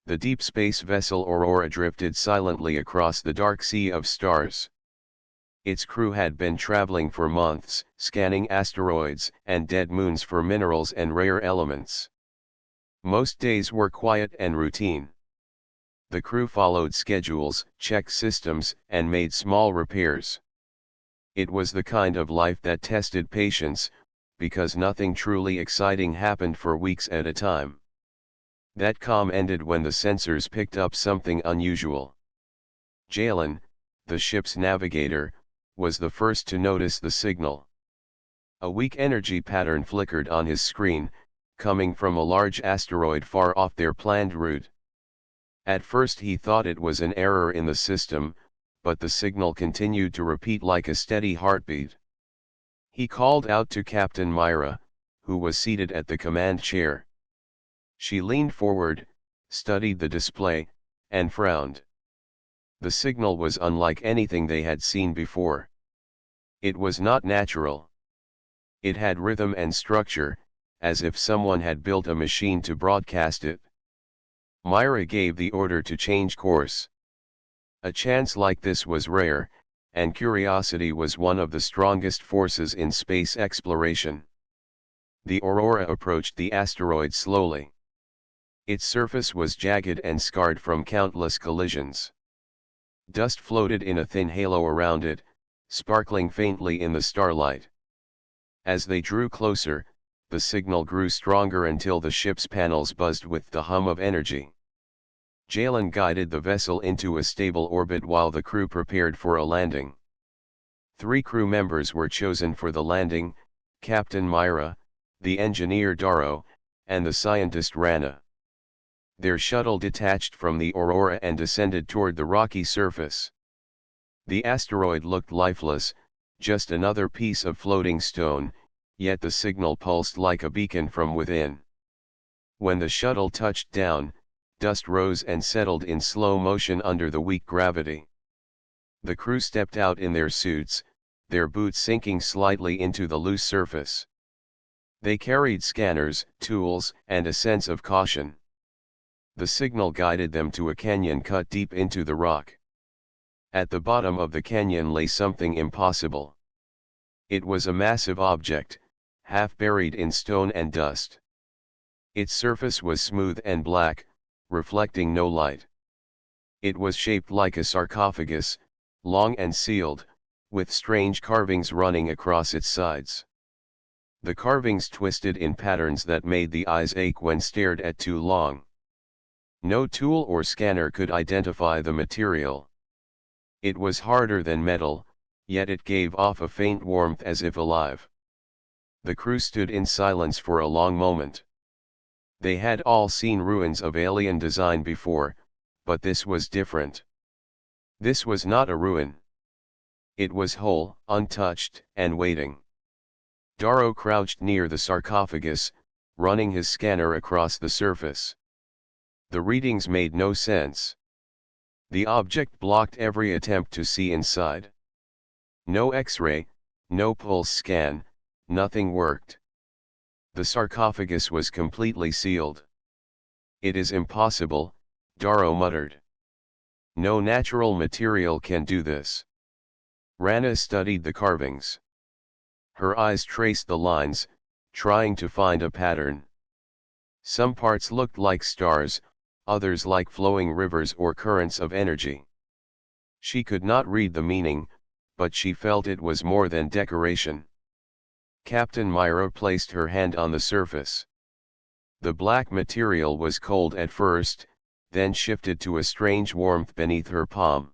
The deep space vessel Aurora drifted silently across the dark sea of stars. Its crew had been traveling for months, scanning asteroids and dead moons for minerals and rare elements. Most days were quiet and routine. The crew followed schedules, checked systems, and made small repairs. It was the kind of life that tested patience, because nothing truly exciting happened for weeks at a time. That calm ended when the sensors picked up something unusual. Jalen, the ship's navigator, was the first to notice the signal. A weak energy pattern flickered on his screen, coming from a large asteroid far off their planned route. At first he thought it was an error in the system, but the signal continued to repeat like a steady heartbeat. He called out to Captain Myra, who was seated at the command chair. She leaned forward, studied the display, and frowned. The signal was unlike anything they had seen before. It was not natural. It had rhythm and structure, as if someone had built a machine to broadcast it. Myra gave the order to change course. A chance like this was rare, and curiosity was one of the strongest forces in space exploration. The Aurora approached the asteroid slowly. Its surface was jagged and scarred from countless collisions. Dust floated in a thin halo around it, sparkling faintly in the starlight. As they drew closer, the signal grew stronger until the ship's panels buzzed with the hum of energy. Jalen guided the vessel into a stable orbit while the crew prepared for a landing. 3 crew members were chosen for the landing: Captain Myra, the engineer Darrow, and the scientist Rana. Their shuttle detached from the Aurora and descended toward the rocky surface. The asteroid looked lifeless, just another piece of floating stone, yet the signal pulsed like a beacon from within. When the shuttle touched down, dust rose and settled in slow motion under the weak gravity. The crew stepped out in their suits, their boots sinking slightly into the loose surface. They carried scanners, tools, and a sense of caution. The signal guided them to a canyon cut deep into the rock. At the bottom of the canyon lay something impossible. It was a massive object, half buried in stone and dust. Its surface was smooth and black, reflecting no light. It was shaped like a sarcophagus, long and sealed, with strange carvings running across its sides. The carvings twisted in patterns that made the eyes ache when stared at too long. No tool or scanner could identify the material. It was harder than metal, yet it gave off a faint warmth as if alive. The crew stood in silence for a long moment. They had all seen ruins of alien design before, but this was different. This was not a ruin. It was whole, untouched, and waiting. Darrow crouched near the sarcophagus, running his scanner across the surface. The readings made no sense. The object blocked every attempt to see inside. No X-ray, no pulse scan, nothing worked. The sarcophagus was completely sealed. "It is impossible," Darrow muttered. "No natural material can do this." Rana studied the carvings. Her eyes traced the lines, trying to find a pattern. Some parts looked like stars, others like flowing rivers or currents of energy. She could not read the meaning, but she felt it was more than decoration. Captain Myra placed her hand on the surface. The black material was cold at first, then shifted to a strange warmth beneath her palm.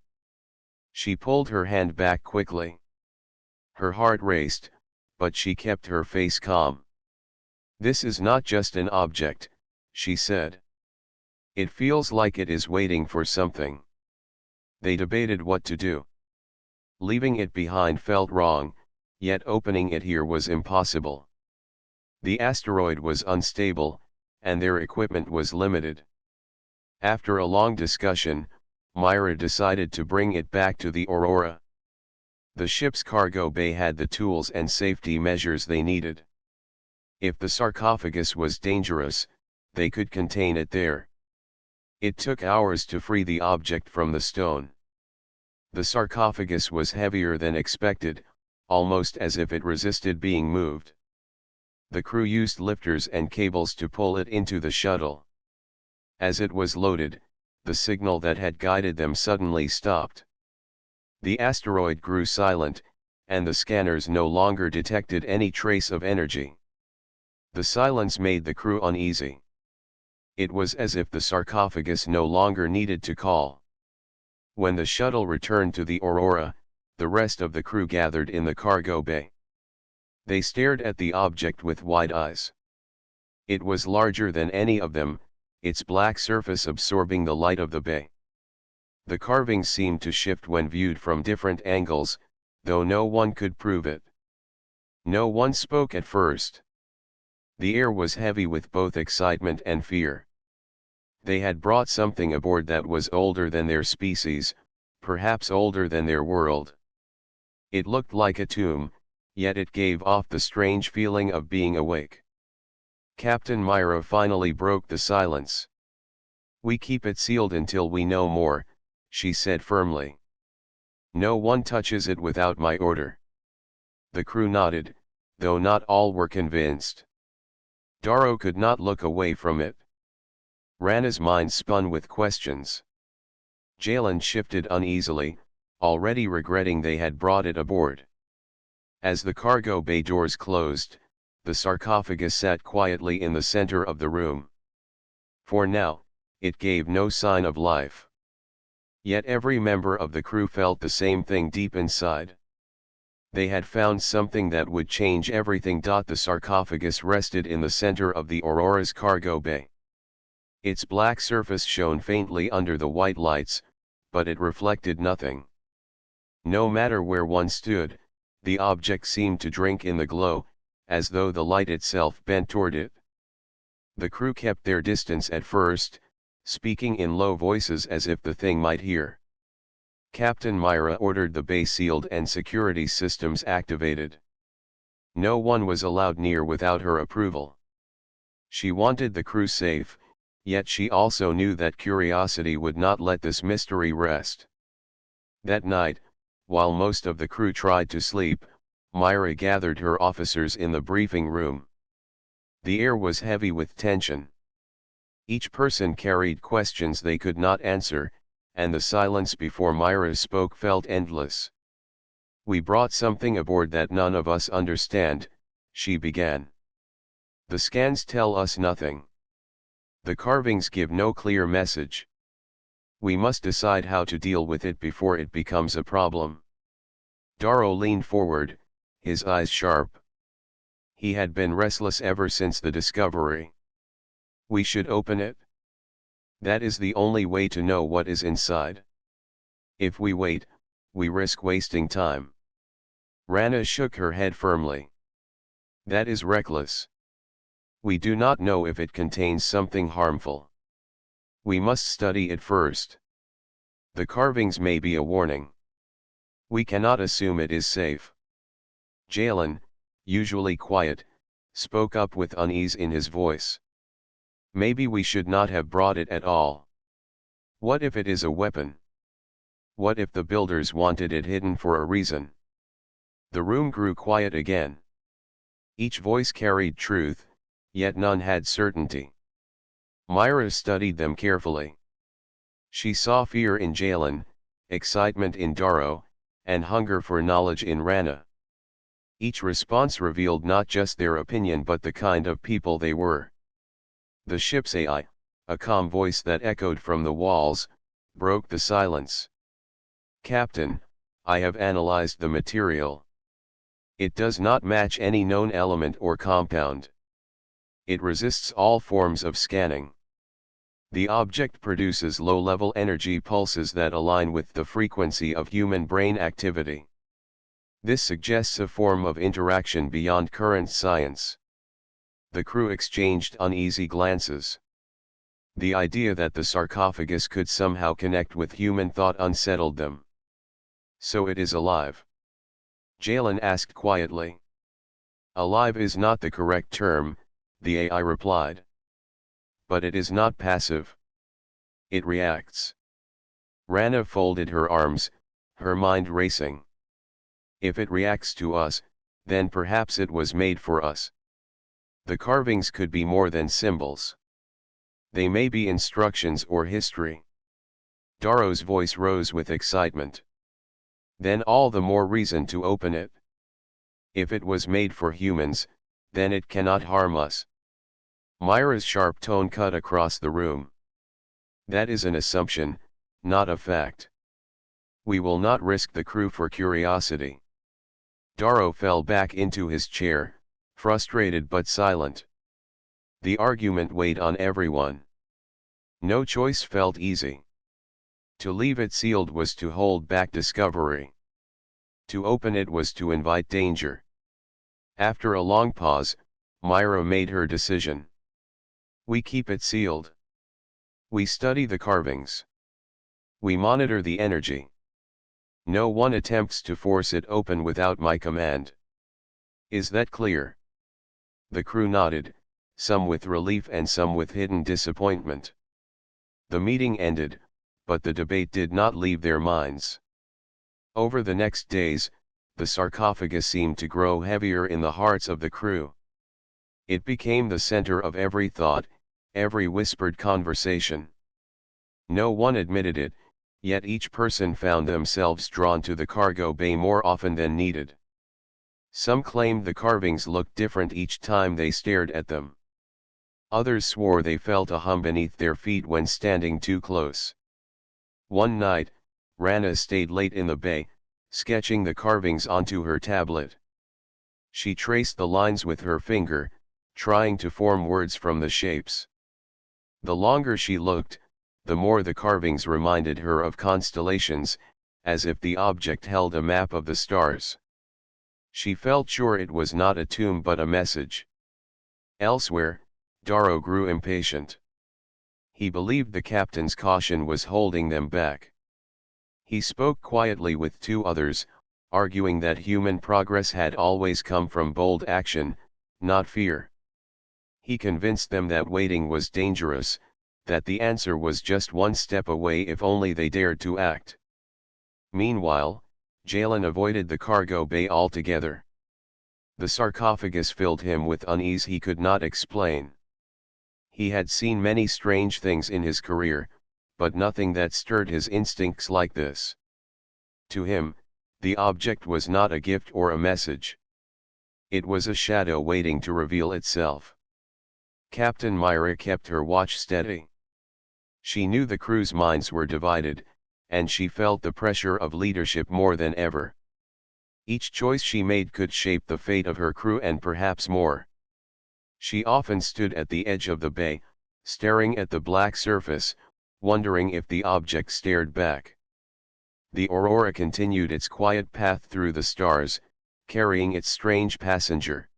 She pulled her hand back quickly. Her heart raced, but she kept her face calm. "This is not just an object," she said. "It feels like it is waiting for something." They debated what to do. Leaving it behind felt wrong, yet opening it here was impossible. The asteroid was unstable, and their equipment was limited. After a long discussion, Myra decided to bring it back to the Aurora. The ship's cargo bay had the tools and safety measures they needed. If the sarcophagus was dangerous, they could contain it there. It took hours to free the object from the stone. The sarcophagus was heavier than expected, almost as if it resisted being moved. The crew used lifters and cables to pull it into the shuttle. As it was loaded, the signal that had guided them suddenly stopped. The asteroid grew silent, and the scanners no longer detected any trace of energy. The silence made the crew uneasy. It was as if the sarcophagus no longer needed to call. When the shuttle returned to the Aurora, the rest of the crew gathered in the cargo bay. They stared at the object with wide eyes. It was larger than any of them, its black surface absorbing the light of the bay. The carvings seemed to shift when viewed from different angles, though no one could prove it. No one spoke at first. The air was heavy with both excitement and fear. They had brought something aboard that was older than their species, perhaps older than their world. It looked like a tomb, yet it gave off the strange feeling of being awake. Captain Myra finally broke the silence. "We keep it sealed until we know more," she said firmly. "No one touches it without my order." The crew nodded, though not all were convinced. Darrow could not look away from it. Rana's mind spun with questions. Jalen shifted uneasily, already regretting they had brought it aboard. As the cargo bay doors closed, the sarcophagus sat quietly in the center of the room. For now, it gave no sign of life. Yet every member of the crew felt the same thing deep inside. They had found something that would change everything. The sarcophagus rested in the center of the Aurora's cargo bay. Its black surface shone faintly under the white lights, but it reflected nothing. No matter where one stood, the object seemed to drink in the glow, as though the light itself bent toward it. The crew kept their distance at first, speaking in low voices as if the thing might hear. Captain Myra ordered the bay sealed and security systems activated. No one was allowed near without her approval. She wanted the crew safe, yet she also knew that curiosity would not let this mystery rest. That night, while most of the crew tried to sleep, Myra gathered her officers in the briefing room. The air was heavy with tension. Each person carried questions they could not answer, and the silence before Myra spoke felt endless. "We brought something aboard that none of us understand," she began. "The scans tell us nothing. The carvings give no clear message. We must decide how to deal with it before it becomes a problem." Darrow leaned forward, his eyes sharp. He had been restless ever since the discovery. "We should open it. That is the only way to know what is inside. If we wait, we risk wasting time." Rana shook her head firmly. "That is reckless. We do not know if it contains something harmful. We must study it first. The carvings may be a warning. We cannot assume it is safe." Jalen, usually quiet, spoke up with unease in his voice. "Maybe we should not have brought it at all. What if it is a weapon? What if the builders wanted it hidden for a reason?" The room grew quiet again. Each voice carried truth, yet none had certainty. Myra studied them carefully. She saw fear in Jalen, excitement in Darrow, and hunger for knowledge in Rana. Each response revealed not just their opinion but the kind of people they were. The ship's AI, a calm voice that echoed from the walls, broke the silence. "Captain, I have analyzed the material. It does not match any known element or compound. It resists all forms of scanning. The object produces low-level energy pulses that align with the frequency of human brain activity. This suggests a form of interaction beyond current science." The crew exchanged uneasy glances. The idea that the sarcophagus could somehow connect with human thought unsettled them. "So it is alive?" Jalen asked quietly. "Alive is not the correct term," the AI replied. "But it is not passive. it reacts. Rana folded her arms, her mind racing. If it reacts to us, then perhaps it was made for us. The carvings could be more than symbols. They may be instructions or history. Daro's voice rose with excitement. Then all the more reason to open it. If it was made for humans, then it cannot harm us. Myra's sharp tone cut across the room. That is an assumption, not a fact. We will not risk the crew for curiosity. Daro fell back into his chair, frustrated but silent. The argument weighed on everyone. No choice felt easy. To leave it sealed was to hold back discovery. To open it was to invite danger. After a long pause, Myra made her decision. We keep it sealed. We study the carvings. We monitor the energy. No one attempts to force it open without my command. Is that clear? The crew nodded, some with relief and some with hidden disappointment. The meeting ended, but the debate did not leave their minds. Over the next days, the sarcophagus seemed to grow heavier in the hearts of the crew. It became the center of every thought, every whispered conversation. No one admitted it, yet each person found themselves drawn to the cargo bay more often than needed. Some claimed the carvings looked different each time they stared at them. Others swore they felt a hum beneath their feet when standing too close. One night, Rana stayed late in the bay, sketching the carvings onto her tablet. She traced the lines with her finger, trying to form words from the shapes. The longer she looked, the more the carvings reminded her of constellations, as if the object held a map of the stars. She felt sure it was not a tomb but a message. Elsewhere, Daro grew impatient. He believed the captain's caution was holding them back. He spoke quietly with two others, arguing that human progress had always come from bold action, not fear. He convinced them that waiting was dangerous, that the answer was just one step away if only they dared to act. Meanwhile, Jalen avoided the cargo bay altogether. The sarcophagus filled him with unease he could not explain. He had seen many strange things in his career, but nothing that stirred his instincts like this. To him, the object was not a gift or a message. It was a shadow waiting to reveal itself. Captain Myra kept her watch steady. She knew the crew's minds were divided, and she felt the pressure of leadership more than ever. Each choice she made could shape the fate of her crew and perhaps more. She often stood at the edge of the bay, staring at the black surface, wondering if the object stared back. The Aurora continued its quiet path through the stars, carrying its strange passenger.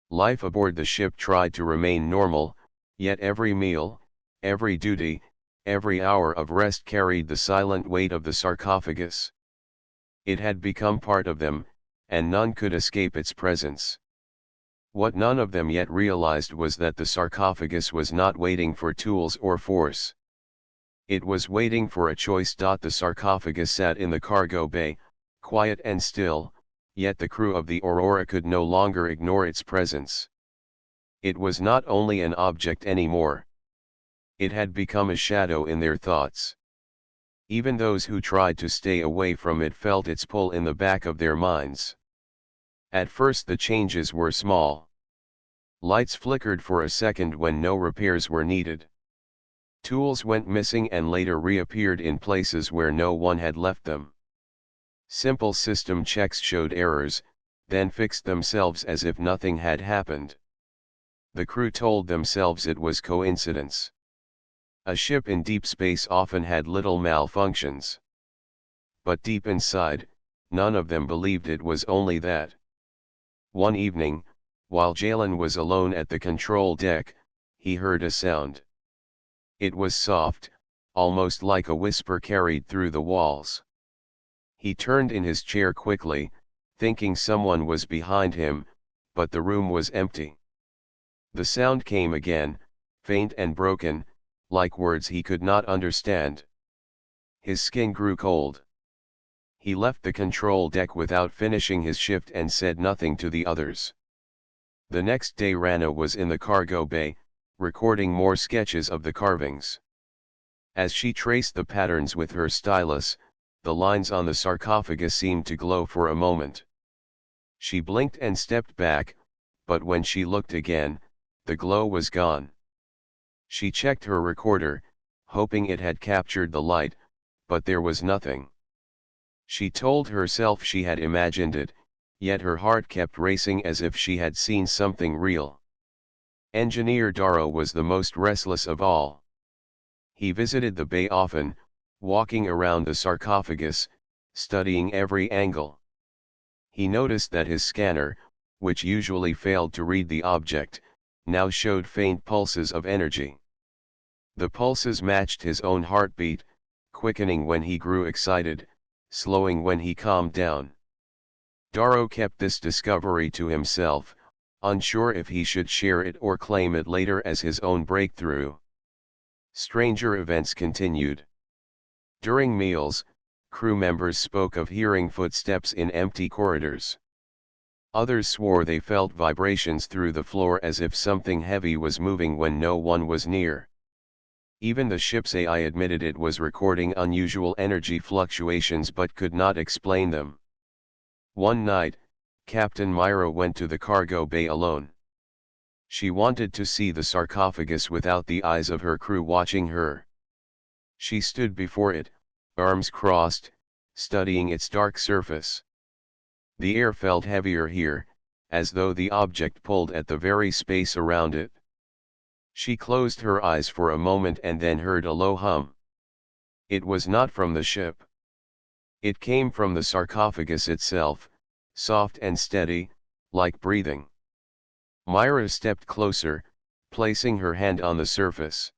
Life aboard the ship tried to remain normal, yet every meal, every duty, every hour of rest carried the silent weight of the sarcophagus. It had become part of them, and none could escape its presence. What none of them yet realized was that the sarcophagus was not waiting for tools or force. It was waiting for a choice. The sarcophagus sat in the cargo bay, quiet and still, yet the crew of the Aurora could no longer ignore its presence. It was not only an object anymore. It had become a shadow in their thoughts. Even those who tried to stay away from it felt its pull in the back of their minds. At first the changes were small. Lights flickered for a second when no repairs were needed. Tools went missing and later reappeared in places where no one had left them. Simple system checks showed errors, then fixed themselves as if nothing had happened. The crew told themselves it was coincidence. A ship in deep space often had little malfunctions. But deep inside, none of them believed it was only that. One evening, while Jalen was alone at the control deck, he heard a sound. It was soft, almost like a whisper carried through the walls. He turned in his chair quickly, thinking someone was behind him, but the room was empty. The sound came again, faint and broken, like words he could not understand. His skin grew cold. He left the control deck without finishing his shift and said nothing to the others. The next day Rana was in the cargo bay, recording more sketches of the carvings. As she traced the patterns with her stylus, the lines on the sarcophagus seemed to glow for a moment. She blinked and stepped back, but when she looked again, the glow was gone. She checked her recorder, hoping it had captured the light, but there was nothing. She told herself she had imagined it, yet her heart kept racing as if she had seen something real. Engineer Darrow was the most restless of all. He visited the bay often, walking around the sarcophagus, studying every angle. He noticed that his scanner, which usually failed to read the object, now showed faint pulses of energy. The pulses matched his own heartbeat, quickening when he grew excited, slowing when he calmed down. Darrow kept this discovery to himself, unsure if he should share it or claim it later as his own breakthrough. Stranger events continued. During meals, crew members spoke of hearing footsteps in empty corridors. Others swore they felt vibrations through the floor as if something heavy was moving when no one was near. Even the ship's AI admitted it was recording unusual energy fluctuations but could not explain them. One night, Captain Myra went to the cargo bay alone. She wanted to see the sarcophagus without the eyes of her crew watching her. She stood before it, arms crossed, studying its dark surface. The air felt heavier here, as though the object pulled at the very space around it. She closed her eyes for a moment and then heard a low hum. It was not from the ship. It came from the sarcophagus itself, soft and steady, like breathing. Myra stepped closer, placing her hand on the surface.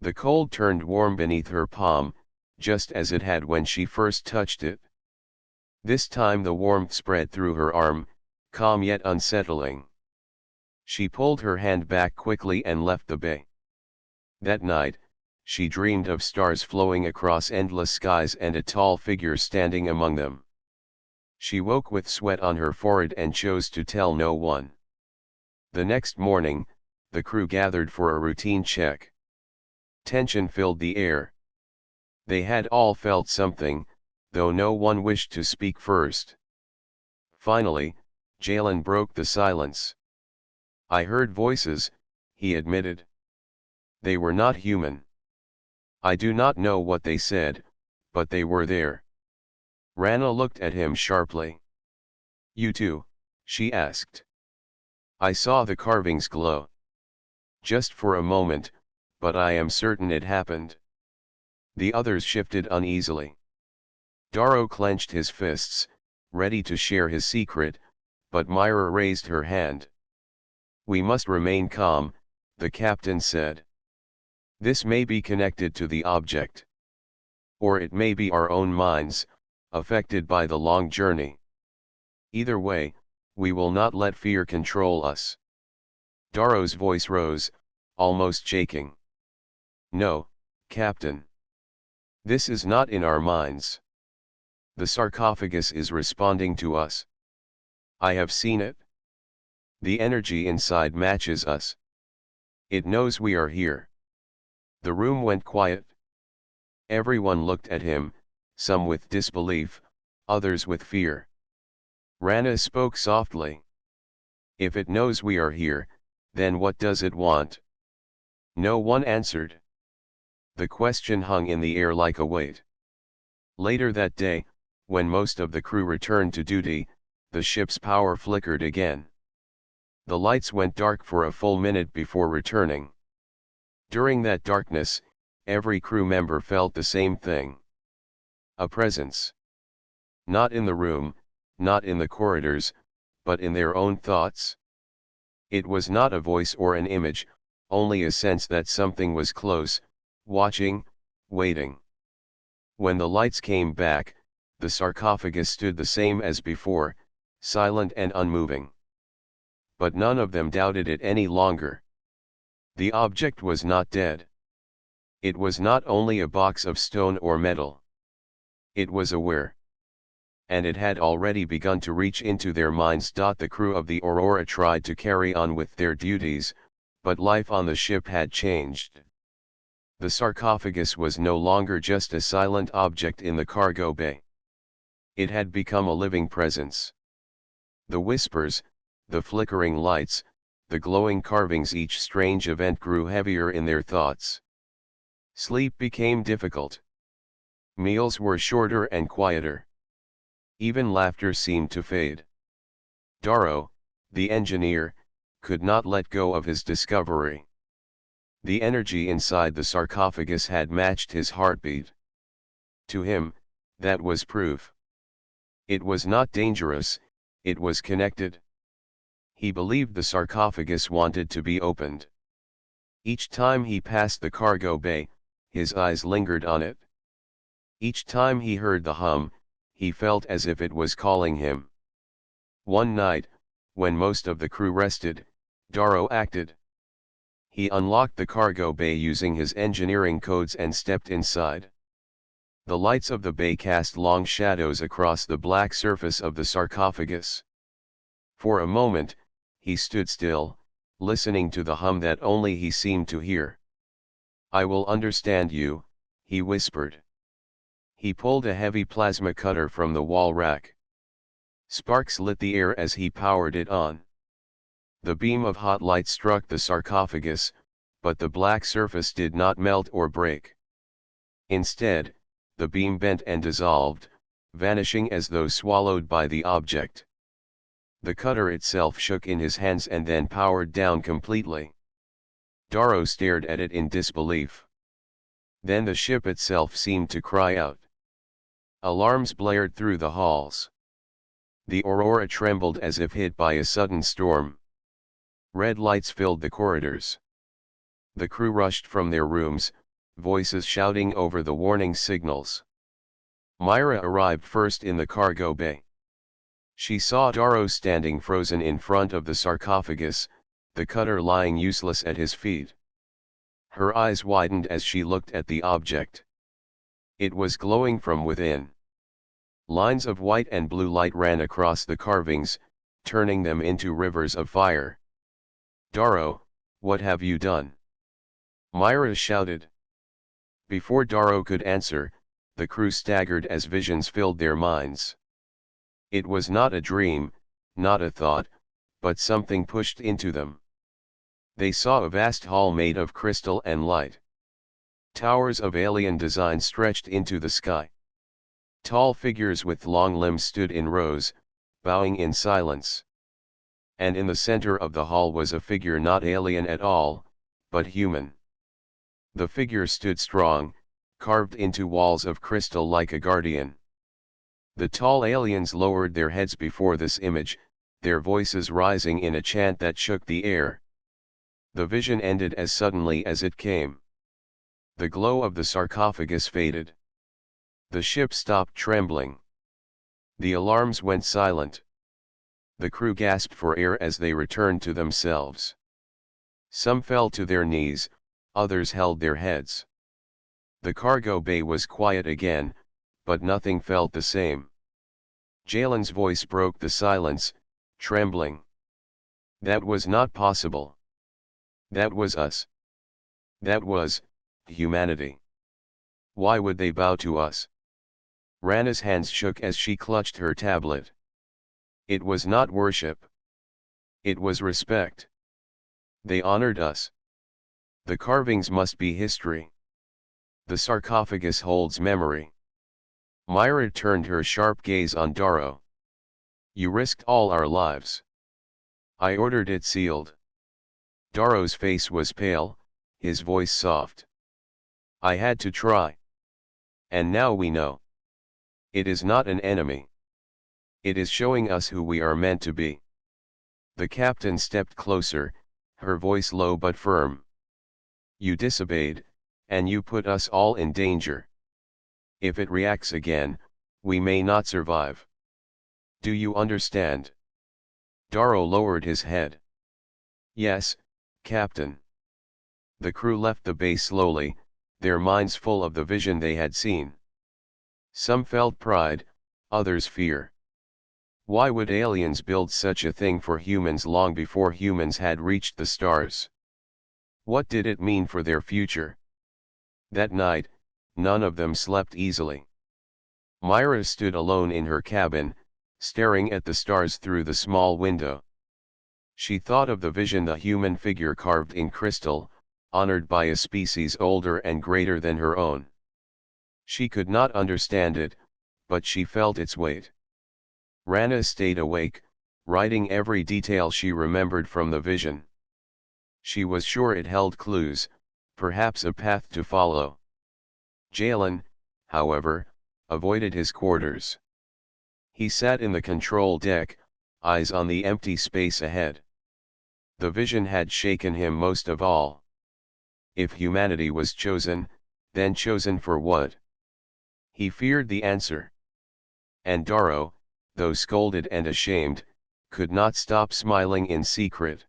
The cold turned warm beneath her palm, just as it had when she first touched it. This time the warmth spread through her arm, calm yet unsettling. She pulled her hand back quickly and left the bay. That night, she dreamed of stars flowing across endless skies and a tall figure standing among them. She woke with sweat on her forehead and chose to tell no one. The next morning, the crew gathered for a routine check. Tension filled the air. They had all felt something, though no one wished to speak first. Finally, Jalen broke the silence. "I heard voices," he admitted. "They were not human. I do not know what they said, but they were there." Rana looked at him sharply. "You too?" she asked. "I saw the carvings glow. Just for a moment, but I am certain it happened." The others shifted uneasily. Darrow clenched his fists, ready to share his secret, but Myra raised her hand. "We must remain calm," the captain said. "This may be connected to the object. Or it may be our own minds, affected by the long journey. Either way, we will not let fear control us." Darrow's voice rose, almost shaking. "No, Captain. This is not in our minds. The sarcophagus is responding to us. I have seen it. The energy inside matches us. It knows we are here." The room went quiet. Everyone looked at him, some with disbelief, others with fear. Rana spoke softly. "If it knows we are here, then what does it want?" No one answered. The question hung in the air like a weight. Later that day, when most of the crew returned to duty, the ship's power flickered again. The lights went dark for a full minute before returning. During that darkness, every crew member felt the same thing. A presence. Not in the room, not in the corridors, but in their own thoughts. It was not a voice or an image, only a sense that something was close, watching, waiting. When the lights came back, the sarcophagus stood the same as before, silent and unmoving. But none of them doubted it any longer. The object was not dead. It was not only a box of stone or metal. It was aware. And it had already begun to reach into their minds. The crew of the Aurora tried to carry on with their duties, but life on the ship had changed. The sarcophagus was no longer just a silent object in the cargo bay. It had become a living presence. The whispers, the flickering lights, the glowing carvings, each strange event grew heavier in their thoughts. Sleep became difficult. Meals were shorter and quieter. Even laughter seemed to fade. Darrow, the engineer, could not let go of his discovery. The energy inside the sarcophagus had matched his heartbeat. To him, that was proof. It was not dangerous, it was connected. He believed the sarcophagus wanted to be opened. Each time he passed the cargo bay, his eyes lingered on it. Each time he heard the hum, he felt as if it was calling him. One night, when most of the crew rested, Darrow acted. He unlocked the cargo bay using his engineering codes and stepped inside. The lights of the bay cast long shadows across the black surface of the sarcophagus. For a moment, he stood still, listening to the hum that only he seemed to hear. "I will understand you," he whispered. He pulled a heavy plasma cutter from the wall rack. Sparks lit the air as he powered it on. The beam of hot light struck the sarcophagus, but the black surface did not melt or break. Instead, the beam bent and dissolved, vanishing as though swallowed by the object. The cutter itself shook in his hands and then powered down completely. Darrow stared at it in disbelief. Then the ship itself seemed to cry out. Alarms blared through the halls. The Aurora trembled as if hit by a sudden storm. Red lights filled the corridors. The crew rushed from their rooms, voices shouting over the warning signals. Myra arrived first in the cargo bay. She saw Darrow standing frozen in front of the sarcophagus, the cutter lying useless at his feet. Her eyes widened as she looked at the object. It was glowing from within. Lines of white and blue light ran across the carvings, turning them into rivers of fire. "Darrow, what have you done?" Myra shouted. Before Darrow could answer, the crew staggered as visions filled their minds. It was not a dream, not a thought, but something pushed into them. They saw a vast hall made of crystal and light. Towers of alien design stretched into the sky. Tall figures with long limbs stood in rows, bowing in silence. And in the center of the hall was a figure not alien at all, but human. The figure stood strong, carved into walls of crystal like a guardian. The tall aliens lowered their heads before this image, their voices rising in a chant that shook the air. The vision ended as suddenly as it came. The glow of the sarcophagus faded. The ship stopped trembling. The alarms went silent. The crew gasped for air as they returned to themselves. Some fell to their knees, others held their heads. The cargo bay was quiet again, but nothing felt the same. Jalen's voice broke the silence, trembling. "That was not possible. That was us. That was humanity. Why would they bow to us?" Rana's hands shook as she clutched her tablet. It was not worship. It was respect. They honored us. The carvings must be history. The sarcophagus holds memory. Myra turned her sharp gaze on Darrow. "You risked all our lives. I ordered it sealed." Darrow's face was pale, his voice soft. "I had to try. And now we know. It is not an enemy. It is showing us who we are meant to be." The captain stepped closer, her voice low but firm. "You disobeyed, and you put us all in danger. If it reacts again, we may not survive. Do you understand?" Darrow lowered his head. "Yes, Captain." The crew left the bay slowly, their minds full of the vision they had seen. Some felt pride, others fear. Why would aliens build such a thing for humans long before humans had reached the stars? What did it mean for their future? That night, none of them slept easily. Myra stood alone in her cabin, staring at the stars through the small window. She thought of the vision, the human figure carved in crystal, honored by a species older and greater than her own. She could not understand it, but she felt its weight. Rana stayed awake, writing every detail she remembered from the vision. She was sure it held clues, perhaps a path to follow. Jalen, however, avoided his quarters. He sat in the control deck, eyes on the empty space ahead. The vision had shaken him most of all. If humanity was chosen, then chosen for what? He feared the answer. And Darrow, though scolded and ashamed, could not stop smiling in secret.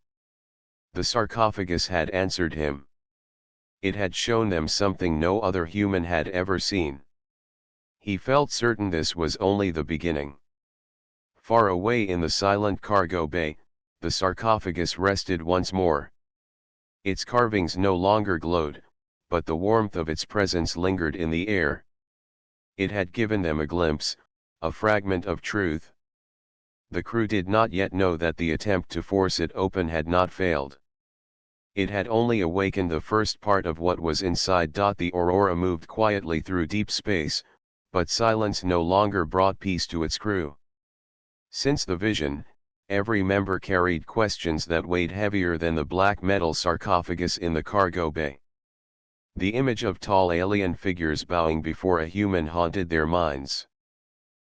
The sarcophagus had answered him. It had shown them something no other human had ever seen. He felt certain this was only the beginning. Far away in the silent cargo bay, the sarcophagus rested once more. Its carvings no longer glowed, but the warmth of its presence lingered in the air. It had given them a glimpse, a fragment of truth. The crew did not yet know that the attempt to force it open had not failed. It had only awakened the first part of what was inside. The Aurora moved quietly through deep space, but silence no longer brought peace to its crew. Since the vision, every member carried questions that weighed heavier than the black metal sarcophagus in the cargo bay. The image of tall alien figures bowing before a human haunted their minds.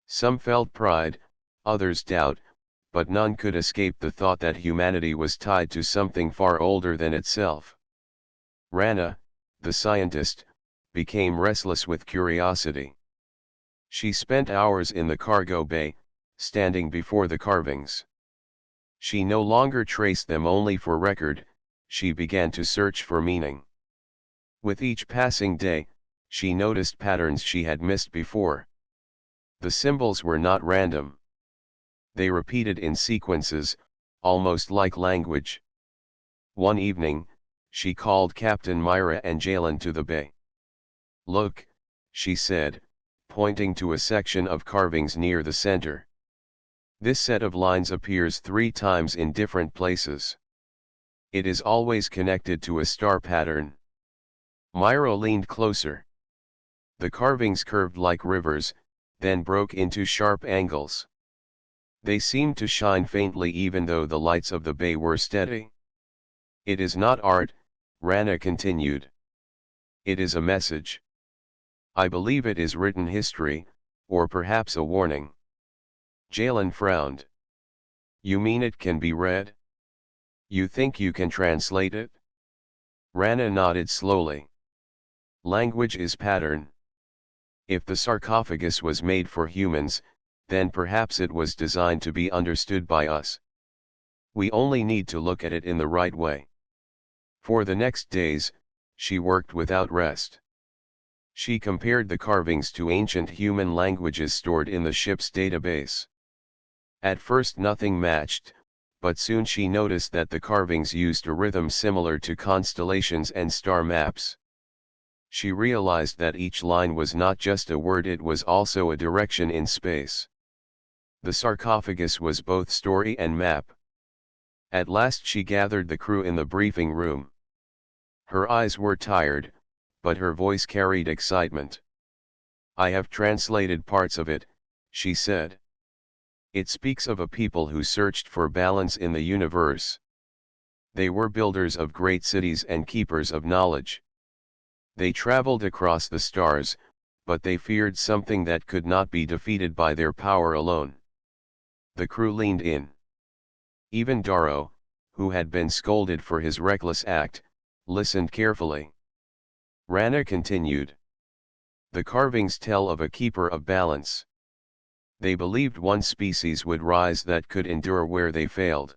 Some felt pride, others doubt, but none could escape the thought that humanity was tied to something far older than itself. Rana, the scientist, became restless with curiosity. She spent hours in the cargo bay, standing before the carvings. She no longer traced them only for record, she began to search for meaning. With each passing day, she noticed patterns she had missed before. The symbols were not random. They repeated in sequences, almost like language. One evening, she called Captain Myra and Jalen to the bay. "Look," she said, pointing to a section of carvings near the center. "This set of lines appears 3 times in different places. It is always connected to a star pattern." Myra leaned closer. The carvings curved like rivers, then broke into sharp angles. They seemed to shine faintly even though the lights of the bay were steady. "It is not art," Rana continued. "It is a message. I believe it is written history, or perhaps a warning." Jalen frowned. "You mean it can be read? You think you can translate it?" Rana nodded slowly. "Language is pattern. If the sarcophagus was made for humans, then perhaps it was designed to be understood by us. We only need to look at it in the right way." For the next days, she worked without rest. She compared the carvings to ancient human languages stored in the ship's database. At first nothing matched, but soon she noticed that the carvings used a rhythm similar to constellations and star maps. She realized that each line was not just a word, it was also a direction in space. The sarcophagus was both story and map. At last she gathered the crew in the briefing room. Her eyes were tired, but her voice carried excitement. "I have translated parts of it," she said. "It speaks of a people who searched for balance in the universe. They were builders of great cities and keepers of knowledge. They traveled across the stars, but they feared something that could not be defeated by their power alone." The crew leaned in. Even Darrow, who had been scolded for his reckless act, listened carefully. Rana continued. "The carvings tell of a keeper of balance. They believed one species would rise that could endure where they failed.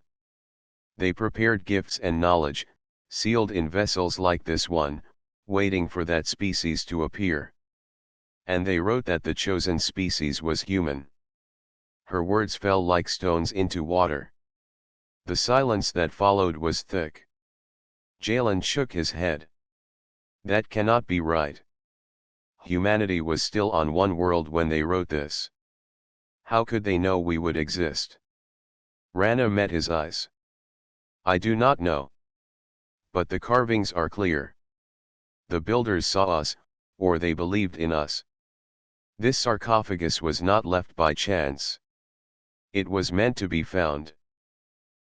They prepared gifts and knowledge, sealed in vessels like this one, waiting for that species to appear. And they wrote that the chosen species was human. Her words fell like stones into water. The silence that followed was thick. Jalen shook his head. That cannot be right. Humanity was still on one world when they wrote this. How could they know we would exist? Rana met his eyes. I do not know. But the carvings are clear. The builders saw us, or they believed in us. This sarcophagus was not left by chance. It was meant to be found.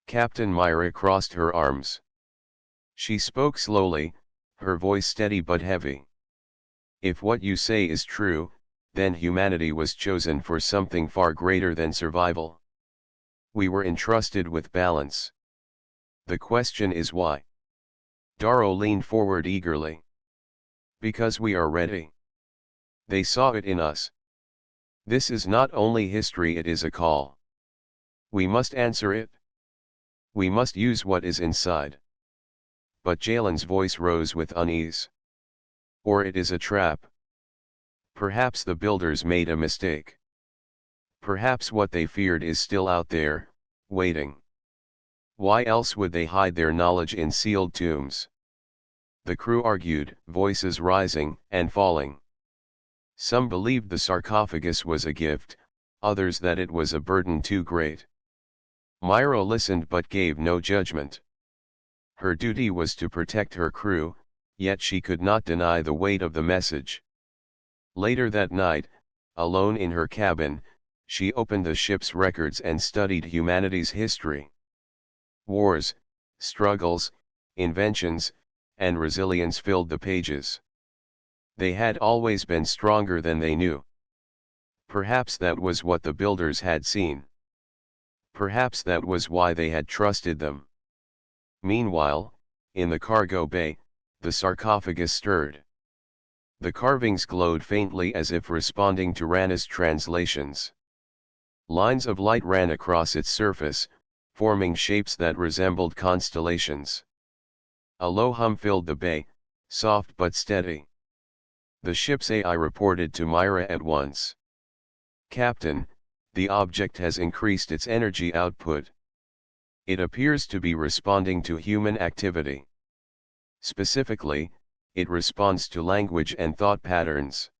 Captain Myra crossed her arms. She spoke slowly, her voice steady but heavy. If what you say is true, then humanity was chosen for something far greater than survival. We were entrusted with balance. The question is why? Darrow leaned forward eagerly. Because we are ready. They saw it in us. This is not only history, it is a call. We must answer it. We must use what is inside. But Jalen's voice rose with unease. Or it is a trap. Perhaps the builders made a mistake. Perhaps what they feared is still out there, waiting. Why else would they hide their knowledge in sealed tombs? The crew argued, voices rising and falling. Some believed the sarcophagus was a gift, others that it was a burden too great. Myra listened but gave no judgment. Her duty was to protect her crew, yet she could not deny the weight of the message. Later that night, alone in her cabin, she opened the ship's records and studied humanity's history. Wars, struggles, inventions, and resilience filled the pages. They had always been stronger than they knew. Perhaps that was what the builders had seen. Perhaps that was why they had trusted them. Meanwhile, in the cargo bay, the sarcophagus stirred. The carvings glowed faintly as if responding to Rana's translations. Lines of light ran across its surface, forming shapes that resembled constellations. A low hum filled the bay, soft but steady. The ship's AI reported to Myra at once. Captain, the object has increased its energy output. It appears to be responding to human activity. Specifically, it responds to language and thought patterns.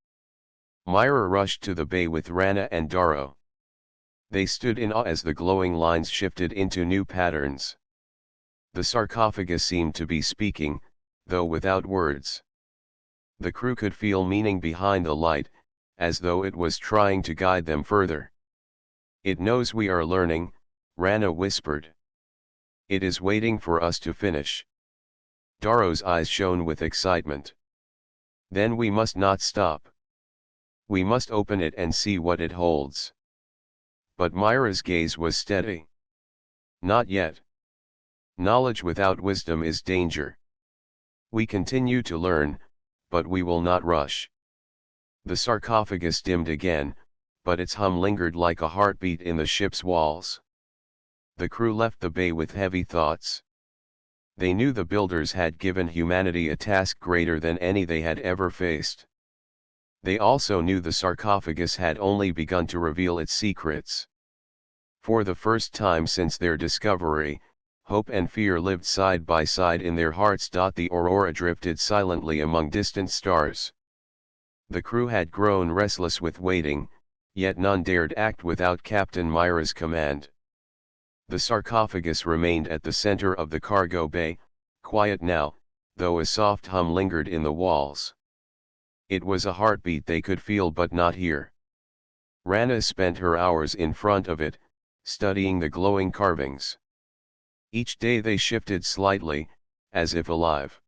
Myra rushed to the bay with Rana and Darrow. They stood in awe as the glowing lines shifted into new patterns. The sarcophagus seemed to be speaking, though without words. The crew could feel meaning behind the light, as though it was trying to guide them further. It knows we are learning, Rana whispered. It is waiting for us to finish. Darrow's eyes shone with excitement. Then we must not stop. We must open it and see what it holds. But Myra's gaze was steady. Not yet. Knowledge without wisdom is danger. We continue to learn, but we will not rush. The sarcophagus dimmed again, but its hum lingered like a heartbeat in the ship's walls. The crew left the bay with heavy thoughts. They knew the builders had given humanity a task greater than any they had ever faced. They also knew the sarcophagus had only begun to reveal its secrets. For the first time since their discovery, hope and fear lived side by side in their hearts. The aurora drifted silently among distant stars. The crew had grown restless with waiting, yet none dared act without Captain Myra's command. The sarcophagus remained at the center of the cargo bay, quiet now, though a soft hum lingered in the walls. It was a heartbeat they could feel but not hear. Rana spent her hours in front of it, studying the glowing carvings. Each day they shifted slightly, as if alive.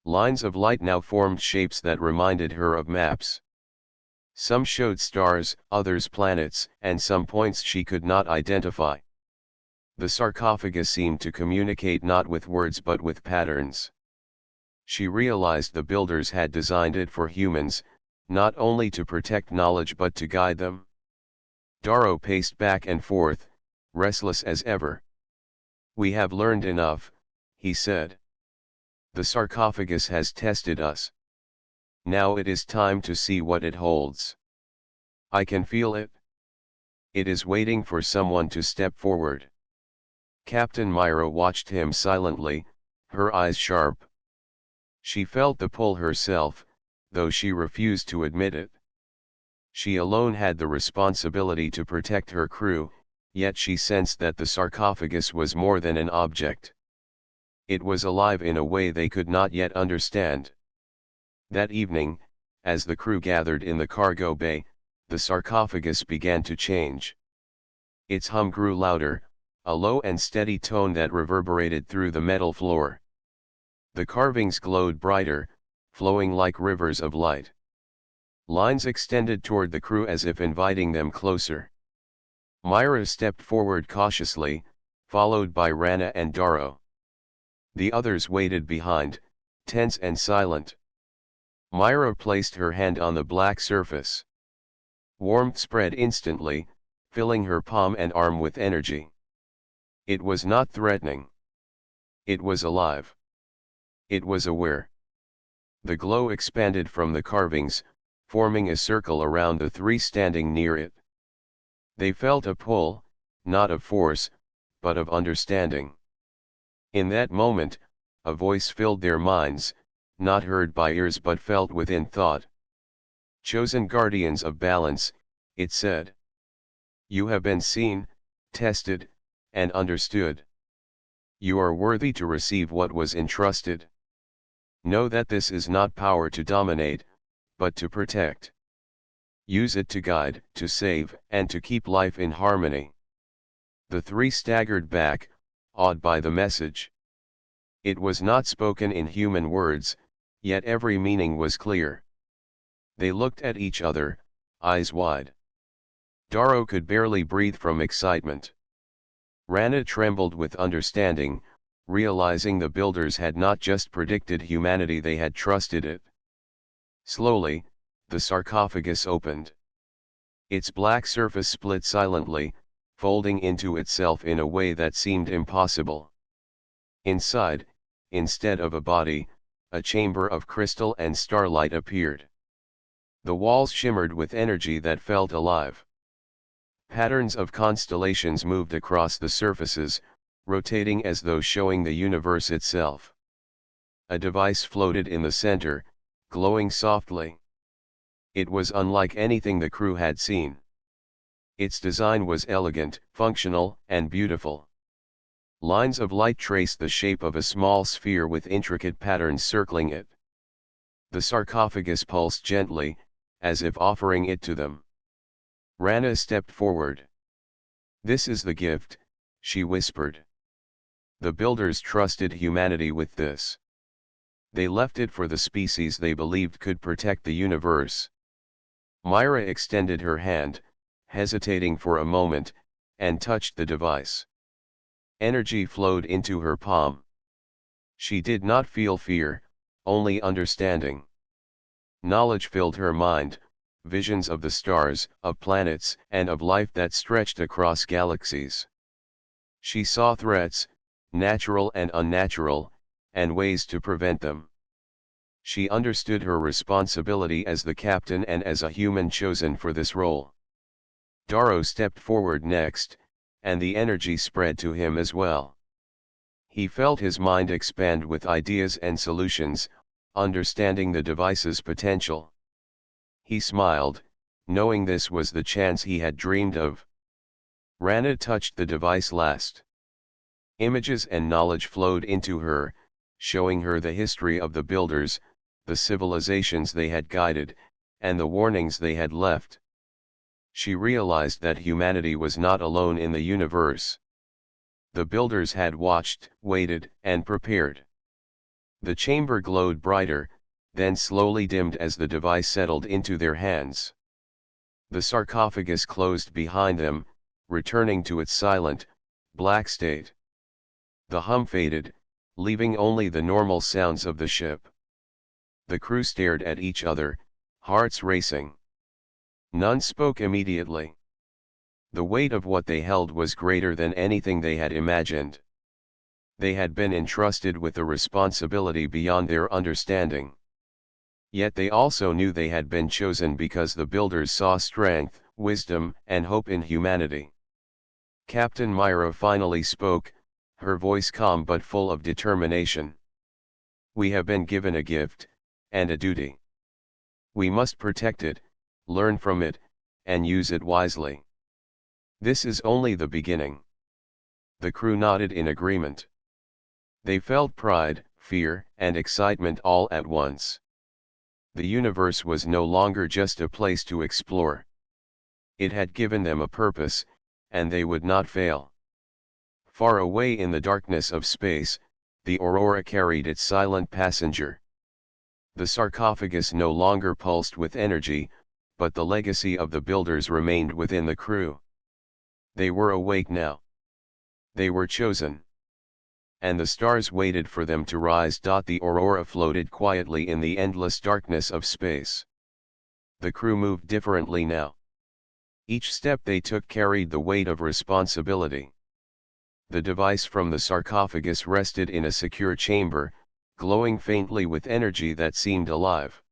Lines of light now formed shapes that reminded her of maps. Some showed stars, others planets, and some points she could not identify. The sarcophagus seemed to communicate not with words but with patterns. She realized the builders had designed it for humans, not only to protect knowledge but to guide them. Darrow paced back and forth, restless as ever. We have learned enough, he said. The sarcophagus has tested us. Now it is time to see what it holds. I can feel it. It is waiting for someone to step forward. Captain Myra watched him silently, her eyes sharp. She felt the pull herself, though she refused to admit it. She alone had the responsibility to protect her crew, yet she sensed that the sarcophagus was more than an object. It was alive in a way they could not yet understand. That evening, as the crew gathered in the cargo bay, the sarcophagus began to change. Its hum grew louder, a low and steady tone that reverberated through the metal floor. The carvings glowed brighter, flowing like rivers of light. Lines extended toward the crew as if inviting them closer. Myra stepped forward cautiously, followed by Rana and Daro. The others waited behind, tense and silent. Myra placed her hand on the black surface. Warmth spread instantly, filling her palm and arm with energy. It was not threatening. It was alive. It was aware. The glow expanded from the carvings, forming a circle around the three standing near it. They felt a pull, not of force, but of understanding. In that moment, a voice filled their minds, not heard by ears but felt within thought. Chosen guardians of balance, it said. You have been seen, tested, and understood. You are worthy to receive what was entrusted. Know that this is not power to dominate, but to protect. Use it to guide, to save, and to keep life in harmony. The three staggered back, awed by the message. It was not spoken in human words, yet every meaning was clear. They looked at each other, eyes wide. Daro could barely breathe from excitement. Rana trembled with understanding, realizing the builders had not just predicted humanity, they had trusted it. Slowly, the sarcophagus opened. Its black surface split silently, folding into itself in a way that seemed impossible. Inside, instead of a body, a chamber of crystal and starlight appeared. The walls shimmered with energy that felt alive. Patterns of constellations moved across the surfaces, rotating as though showing the universe itself. A device floated in the center, glowing softly. It was unlike anything the crew had seen. Its design was elegant, functional, and beautiful. Lines of light traced the shape of a small sphere with intricate patterns circling it. The sarcophagus pulsed gently, as if offering it to them. Rana stepped forward. This is the gift, she whispered. The builders trusted humanity with this. They left it for the species they believed could protect the universe. Myra extended her hand, hesitating for a moment, and touched the device. Energy flowed into her palm. She did not feel fear, only understanding. Knowledge filled her mind, visions of the stars, of planets, and of life that stretched across galaxies. She saw threats, natural and unnatural, and ways to prevent them. She understood her responsibility as the captain and as a human chosen for this role. Daro stepped forward next, and the energy spread to him as well. He felt his mind expand with ideas and solutions, understanding the device's potential. He smiled, knowing this was the chance he had dreamed of. Rana touched the device last. Images and knowledge flowed into her, showing her the history of the builders, the civilizations they had guided, and the warnings they had left. She realized that humanity was not alone in the universe. The builders had watched, waited, and prepared. The chamber glowed brighter, then slowly dimmed as the device settled into their hands. The sarcophagus closed behind them, returning to its silent, black state. The hum faded, leaving only the normal sounds of the ship. The crew stared at each other, hearts racing. None spoke immediately. The weight of what they held was greater than anything they had imagined. They had been entrusted with a responsibility beyond their understanding. Yet they also knew they had been chosen because the builders saw strength, wisdom, and hope in humanity. Captain Myra finally spoke, her voice calm but full of determination. We have been given a gift, and a duty. We must protect it, learn from it, and use it wisely. This is only the beginning. The crew nodded in agreement. They felt pride, fear, and excitement all at once. The universe was no longer just a place to explore. It had given them a purpose, and they would not fail. Far away in the darkness of space, the Aurora carried its silent passenger. The sarcophagus no longer pulsed with energy, but the legacy of the builders remained within the crew. They were awake now. They were chosen. And the stars waited for them to rise. The Aurora floated quietly in the endless darkness of space. The crew moved differently now. Each step they took carried the weight of responsibility. The device from the sarcophagus rested in a secure chamber, glowing faintly with energy that seemed alive.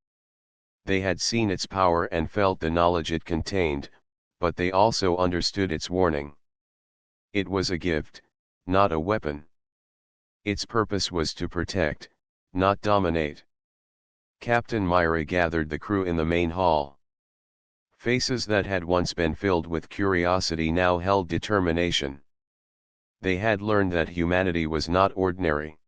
They had seen its power and felt the knowledge it contained, but they also understood its warning. It was a gift, not a weapon. Its purpose was to protect, not dominate. Captain Myra gathered the crew in the main hall. Faces that had once been filled with curiosity now held determination. They had learned that humanity was not ordinary.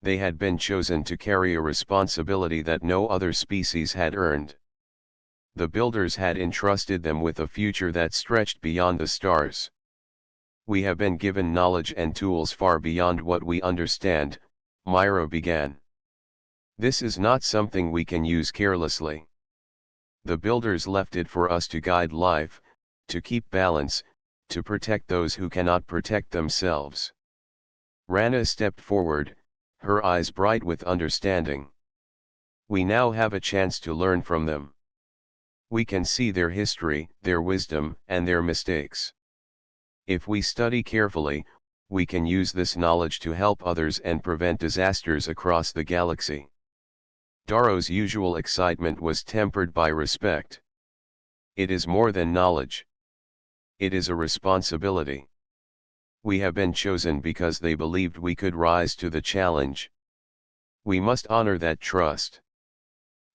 They had been chosen to carry a responsibility that no other species had earned. The builders had entrusted them with a future that stretched beyond the stars. We have been given knowledge and tools far beyond what we understand, Myra began. This is not something we can use carelessly. The builders left it for us to guide life, to keep balance, to protect those who cannot protect themselves. Rana stepped forward, her eyes bright with understanding. We now have a chance to learn from them. We can see their history, their wisdom, and their mistakes. If we study carefully, we can use this knowledge to help others and prevent disasters across the galaxy. Daro's usual excitement was tempered by respect. It is more than knowledge. It is a responsibility. We have been chosen because they believed we could rise to the challenge. We must honor that trust.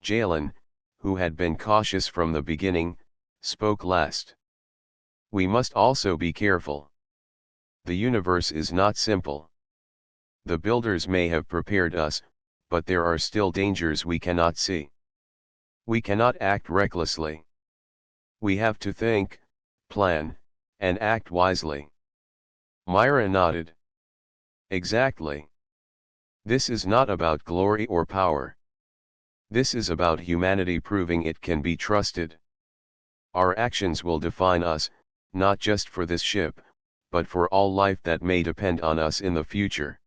Jalen, who had been cautious from the beginning, spoke last. We must also be careful. The universe is not simple. The builders may have prepared us, but there are still dangers we cannot see. We cannot act recklessly. We have to think, plan, and act wisely. Myra nodded. Exactly. This is not about glory or power. This is about humanity proving it can be trusted. Our actions will define us, not just for this ship, but for all life that may depend on us in the future.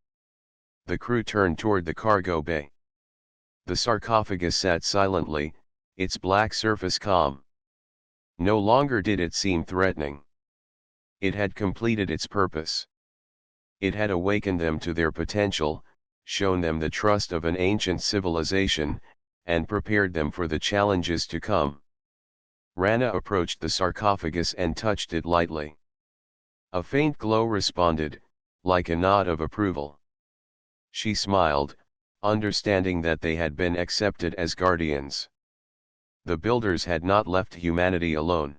The crew turned toward the cargo bay. The sarcophagus sat silently, its black surface calm. No longer did it seem threatening. It had completed its purpose. It had awakened them to their potential, shown them the trust of an ancient civilization, and prepared them for the challenges to come. Rana approached the sarcophagus and touched it lightly. A faint glow responded, like a nod of approval. She smiled, understanding that they had been accepted as guardians. The builders had not left humanity alone.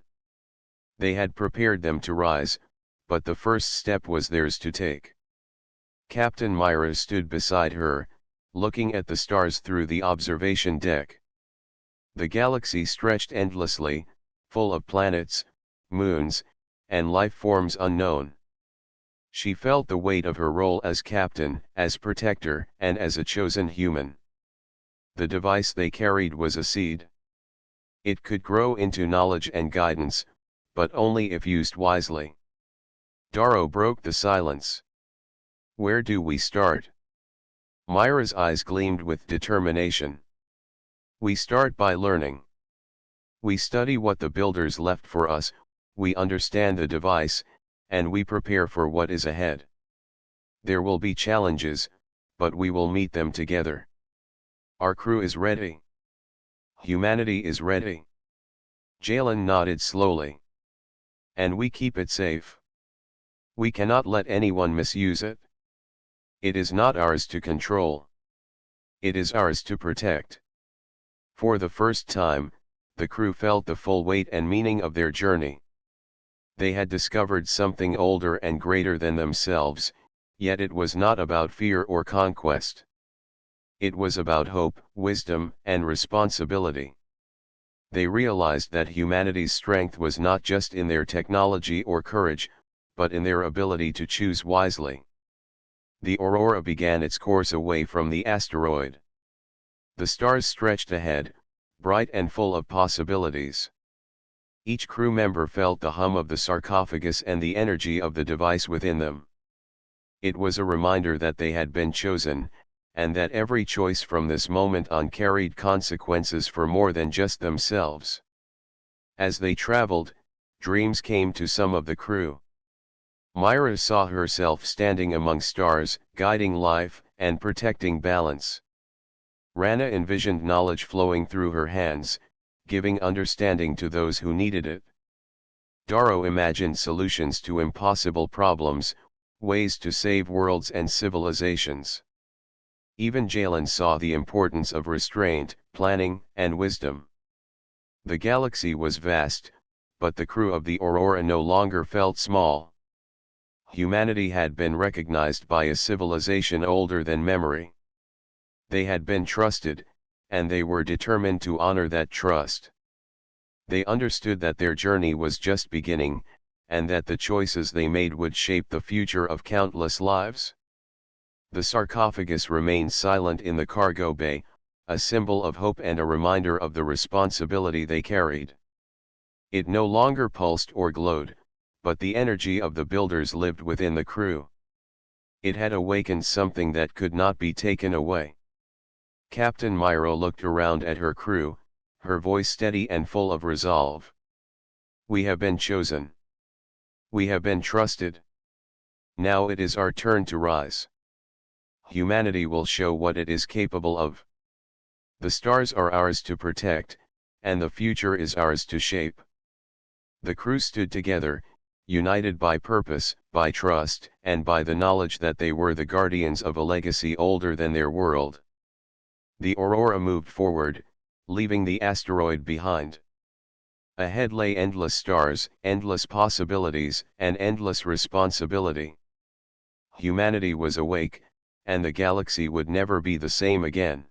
They had prepared them to rise, but the first step was theirs to take. Captain Myra stood beside her, looking at the stars through the observation deck. The galaxy stretched endlessly, full of planets, moons, and life forms unknown. She felt the weight of her role as captain, as protector, and as a chosen human. The device they carried was a seed. It could grow into knowledge and guidance, but only if used wisely. Daro broke the silence. Where do we start? Myra's eyes gleamed with determination. We start by learning. We study what the builders left for us, we understand the device, and we prepare for what is ahead. There will be challenges, but we will meet them together. Our crew is ready. Humanity is ready. Jalen nodded slowly. And we keep it safe. We cannot let anyone misuse it. It is not ours to control. It is ours to protect. For the first time, the crew felt the full weight and meaning of their journey. They had discovered something older and greater than themselves, yet it was not about fear or conquest. It was about hope, wisdom, and responsibility. They realized that humanity's strength was not just in their technology or courage, but in their ability to choose wisely. The Aurora began its course away from the asteroid. The stars stretched ahead, bright and full of possibilities. Each crew member felt the hum of the sarcophagus and the energy of the device within them. It was a reminder that they had been chosen, and that every choice from this moment on carried consequences for more than just themselves. As they traveled, dreams came to some of the crew. Myra saw herself standing among stars, guiding life, and protecting balance. Rana envisioned knowledge flowing through her hands, giving understanding to those who needed it. Daro imagined solutions to impossible problems, ways to save worlds and civilizations. Even Jalen saw the importance of restraint, planning, and wisdom. The galaxy was vast, but the crew of the Aurora no longer felt small. Humanity had been recognized by a civilization older than memory. They had been trusted, and they were determined to honor that trust. They understood that their journey was just beginning, and that the choices they made would shape the future of countless lives. The sarcophagus remained silent in the cargo bay, a symbol of hope and a reminder of the responsibility they carried. It no longer pulsed or glowed, but the energy of the builders lived within the crew. It had awakened something that could not be taken away. Captain Myro looked around at her crew, her voice steady and full of resolve. We have been chosen. We have been trusted. Now it is our turn to rise. Humanity will show what it is capable of. The stars are ours to protect, and the future is ours to shape. The crew stood together, united by purpose, by trust, and by the knowledge that they were the guardians of a legacy older than their world. The Aurora moved forward, leaving the asteroid behind. Ahead lay endless stars, endless possibilities, and endless responsibility. Humanity was awake, and the galaxy would never be the same again.